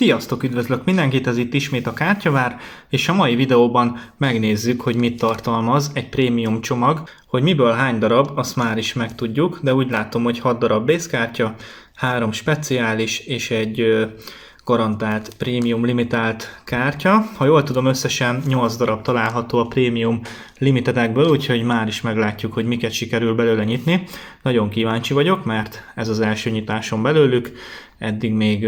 Sziasztok, üdvözlök mindenkit, ez itt ismét a Kártyavár, és a mai videóban megnézzük, hogy mit tartalmaz egy prémium csomag, hogy miből hány darab, azt már is megtudjuk, de úgy látom, hogy 6 darab base-kártya, 3 speciális és egy garantált prémium limitált kártya. Ha jól tudom, összesen 8 darab található a prémium limitedekből, úgyhogy már is meglátjuk, hogy miket sikerül belőle nyitni. Nagyon kíváncsi vagyok, mert ez az első nyitásom belőlük, eddig még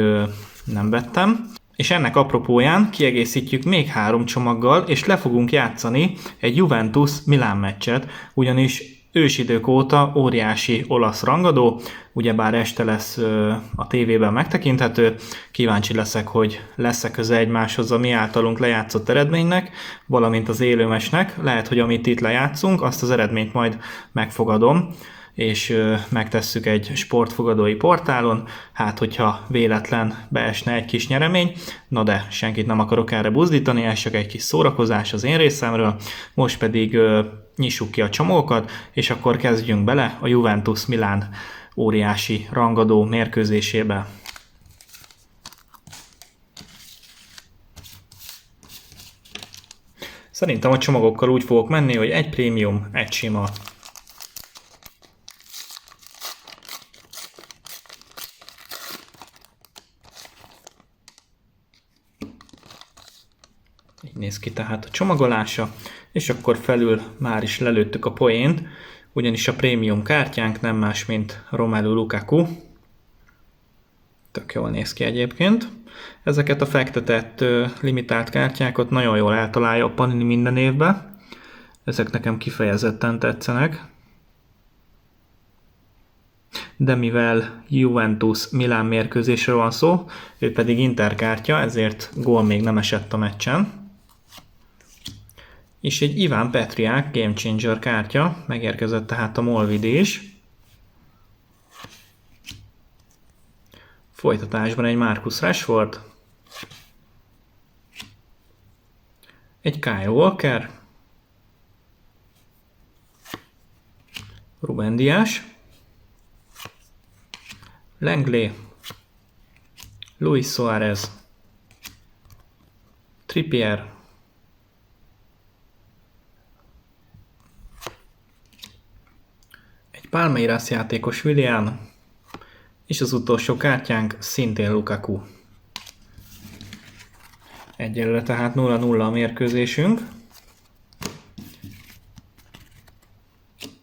nem vettem. És ennek apropóján kiegészítjük még 3 csomaggal, és le fogunk játszani egy Juventus-Milán meccset, ugyanis ősidők óta óriási olasz rangadó, ugyebár este lesz a tévében megtekinthető. Kíváncsi leszek, hogy lesz-e köze egymáshoz a mi általunk lejátszott eredménynek, valamint az élőmesnek. Lehet, hogy amit itt lejátszunk, azt az eredményt majd megfogadom, és megtesszük egy sportfogadói portálon, hát hogyha véletlen beesne egy kis nyeremény, na de senkit nem akarok erre buzdítani, ez csak egy kis szórakozás az én részemről, most pedig nyissuk ki a csomagokat, és akkor kezdjünk bele a Juventus-Milán óriási rangadó mérkőzésébe. Szerintem a csomagokkal úgy fogok menni, hogy egy prémium, egy sima. Így néz ki tehát a csomagolása, és akkor felül már is lelőttük a poént, ugyanis a prémium kártyánk nem más, mint Romelu Lukaku. Tök jól néz ki egyébként. Ezeket a fektetett limitált kártyákat nagyon jól eltalálja a Panini minden évben. Ezek nekem kifejezetten tetszenek. De mivel Juventus-Milán mérkőzésről van szó, ő pedig Inter kártya, ezért gól még nem esett a meccsen. És egy Ivan Petriák Game Changer kártya, megérkezett tehát a Molvidi is. Folytatásban egy Marcus Rashford, egy Kyle Walker, Ruben Dias, Langley, Luis Suarez, Trippier, egy Palmeiras játékos Willian, és az utolsó kártyánk szintén Lukaku. Egyelőre tehát 0-0 a mérkőzésünk.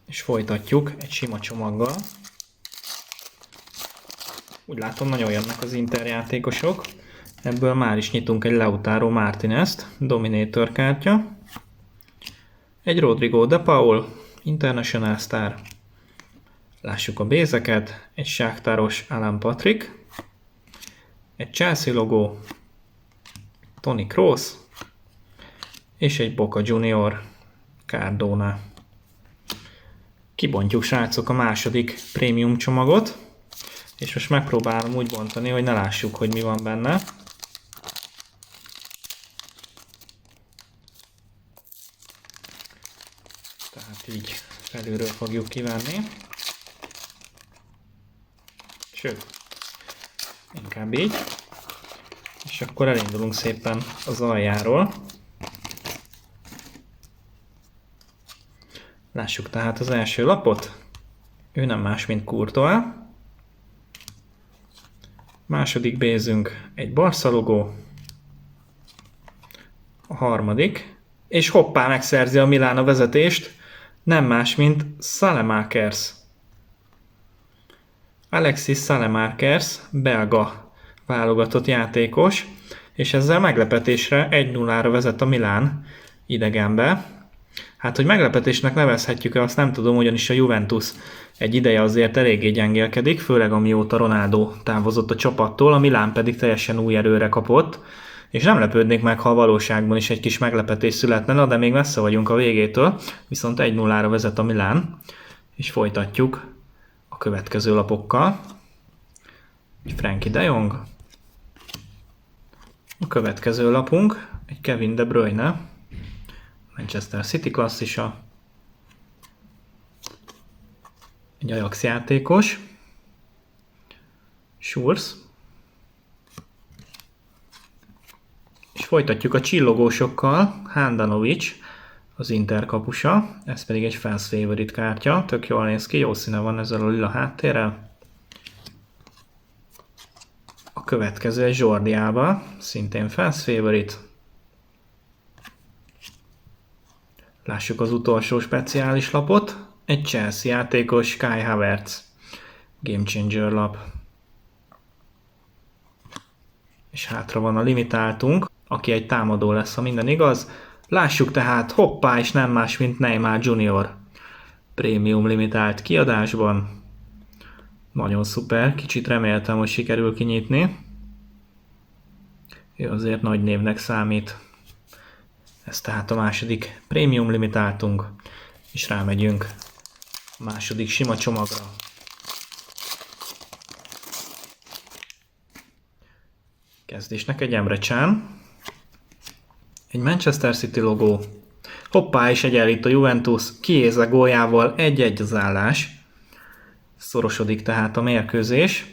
És folytatjuk egy sima csomaggal. Úgy látom, nagyon jönnek az Inter játékosok. Ebből már is nyitunk egy Lautaro Martinez-t, Dominator kártya. Egy Rodrigo de Paul, International Star. Lássuk a bézeket, egy Shakhtaros Alan Patrick, egy Chelsea logó, Toni Kroos, és egy Boca Junior Cardona. Kibontjuk, srácok, a második prémium csomagot, és most megpróbálom úgy bontani, hogy ne lássuk, hogy mi van benne. Tehát így felülről fogjuk kivenni. Sőt, inkább így. És akkor elindulunk szépen az aljáról. Lássuk tehát az első lapot. Ő nem más, mint Courtois. Második bézünk egy Barca logó. A harmadik. És hoppá, megszerzi a Milán a vezetést. Nem más, mint Saelemaekers. Alexis Saelemaekers, belga válogatott játékos, és ezzel meglepetésre 1-0-ra vezet a Milán idegenbe. Hát, hogy meglepetésnek nevezhetjük-e, azt nem tudom, ugyanis a Juventus egy ideje azért eléggé gyengélkedik, főleg amióta Ronaldo távozott a csapattól, a Milán pedig teljesen új erőre kapott, és nem lepődnék meg, ha a valóságban is egy kis meglepetés születne, de még messze vagyunk a végétől, viszont 1-0-ra vezet a Milán, és folytatjuk a következő lapokkal. Egy Frenkie de Jong. A következő lapunk egy Kevin De Bruyne, Manchester City klasszisa. Egy Ajax játékos. Schurz. folytatjuk a csillogósokkal. Handanovic, az Inter kapusa, ez pedig egy fans favorite kártya, tök jól néz ki, jó színe van ezzel a lila háttérrel. A következő egy Jordi Alba, szintén fans favorite. Lássuk az utolsó speciális lapot, egy Chelsea játékos, Kai Havertz, Game Changer lap. És hátra van a limitáltunk, aki egy támadó lesz, ha minden igaz. Lássuk tehát, hoppá, és nem más, mint Neymar Junior. Prémium limitált kiadásban. Nagyon szuper, kicsit reméltem, hogy sikerül kinyitni. Ő azért nagy névnek számít. Ez tehát a második prémium limitáltunk, és rámegyünk a második sima csomagra. Kezdésnek egy Emre Can, egy Manchester City logó, hoppá, és egyenlít a Juventus, Chiesa góljával 1-1 az állás. Szorosodik tehát a mérkőzés,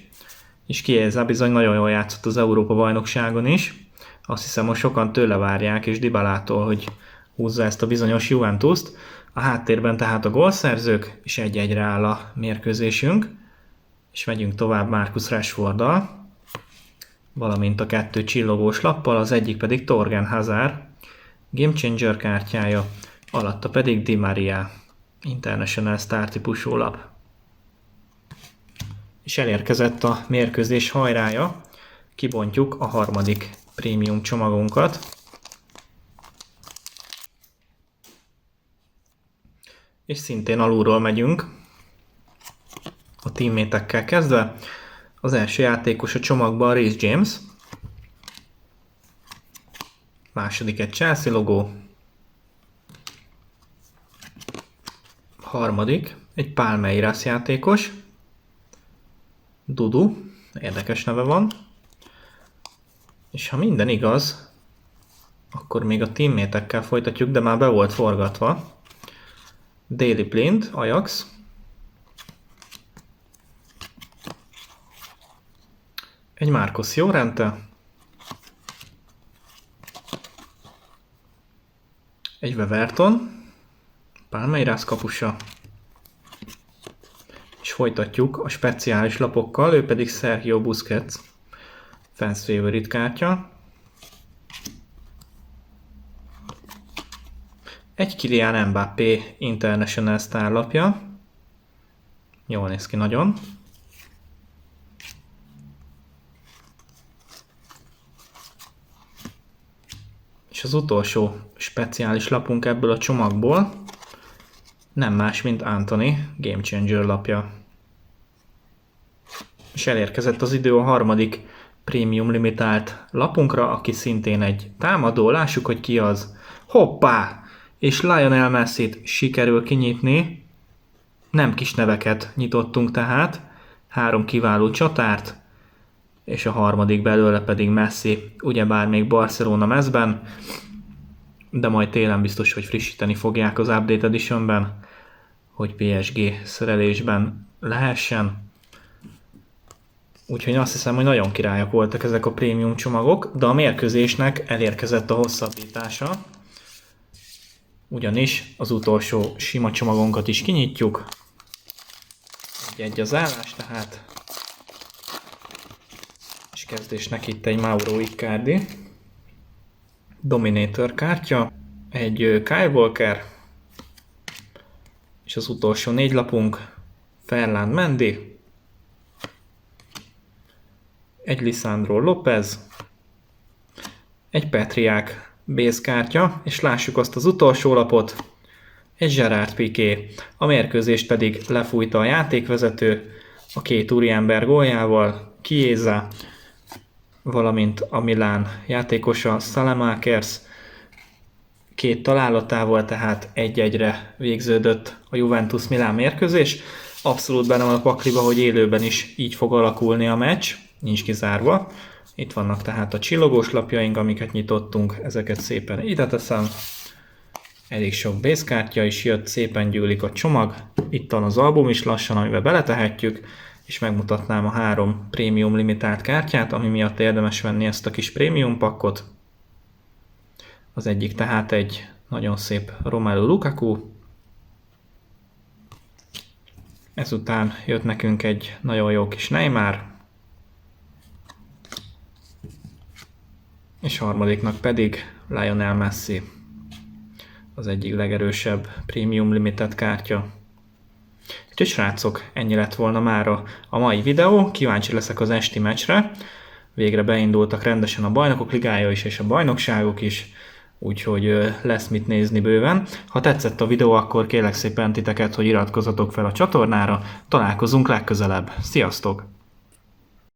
és Chiesa bizony nagyon jól játszott az Európa-bajnokságon is. Azt hiszem, most sokan tőle várják, és Dybalától, hogy húzza ezt a bizonyos Juventust. A háttérben tehát a gólszerzők, és 1-1-re áll a mérkőzésünk. És megyünk tovább Marcus Rashforddal, valamint a 2 csillogós lappal, az egyik pedig Torgan Hazard, Game Changer kártyája, alatta pedig Di Maria, International Star típusú lap. És elérkezett a mérkőzés hajrája, kibontjuk a harmadik prémium csomagunkat. És szintén alulról megyünk, a teammétekkel kezdve. Az első játékos a csomagban Reece James, második egy Chelsea logó, harmadik egy Palmeiras játékos, Dudu, érdekes neve van, és ha minden igaz, akkor még a teammétekkel folytatjuk, de már be volt forgatva. Daley Blind, Ajax, egy Marcos Llorente, egy Weverton, Palmeiras kapusa, és folytatjuk a speciális lapokkal, ő pedig Sergio Busquets, fans favorite kártya, egy Kylian Mbappé International Star lapja, jól néz ki nagyon, és az utolsó speciális lapunk ebből a csomagból nem más, mint Anthony Game Changer lapja. És elérkezett az idő a harmadik prémium limitált lapunkra, aki szintén egy támadó. Lássuk, hogy ki az. Hoppá! És Lionel Messit sikerül kinyitni. Nem kis neveket nyitottunk tehát. 3 kiváló csatárt, és a harmadik belőle pedig Messi, ugyebár még Barcelona mezben, de majd télen biztos, hogy frissíteni fogják az Update Editionben, hogy PSG szerelésben lehessen. Úgyhogy azt hiszem, hogy nagyon királyak voltak ezek a prémium csomagok, de a mérkőzésnek elérkezett a hosszabbítása, ugyanis az utolsó sima csomagunkat is kinyitjuk. Egy az állás tehát. És kezdésnek itt egy Mauro Icardi, Dominator kártya, egy Kyle Walker, és az utolsó 4 lapunk Ferland Mendy, egy Lisandro Lopez, egy Petriák base kártya, és lássuk azt az utolsó lapot, egy Gerard Piqué. A mérkőzést pedig lefújta a játékvezető a 2 úriember góljával, Chiesa, valamint a Milán játékosa Salamakers 2 találatával, tehát 1-1-re végződött a Juventus Milán mérkőzés. Abszolút benne van a pakliba, hogy élőben is így fog alakulni a meccs, nincs kizárva. Itt vannak tehát a csillogós lapjaink, amiket nyitottunk, ezeket szépen ide teszem. Elég sok base kártya is jött, szépen gyűlik a csomag. Itt van az album is lassan, amiben beletehetjük, és megmutatnám a 3 prémium limitált kártyát, ami miatt érdemes venni ezt a kis prémium pakkot. Az egyik tehát egy nagyon szép Romelu Lukaku. Ezután jött nekünk egy nagyon jó kis Neymar. És harmadiknak pedig Lionel Messi. Az egyik legerősebb Premium Limited kártya. Úgyhogy srácok, ennyi lett volna mára a mai videó. Kíváncsi leszek az esti meccsre. Végre beindultak rendesen a Bajnokok Ligája is és a bajnokságok is. Úgyhogy lesz mit nézni bőven. Ha tetszett a videó, akkor kérlek szépen titeket, hogy iratkozzatok fel a csatornára. Találkozunk legközelebb. Sziasztok!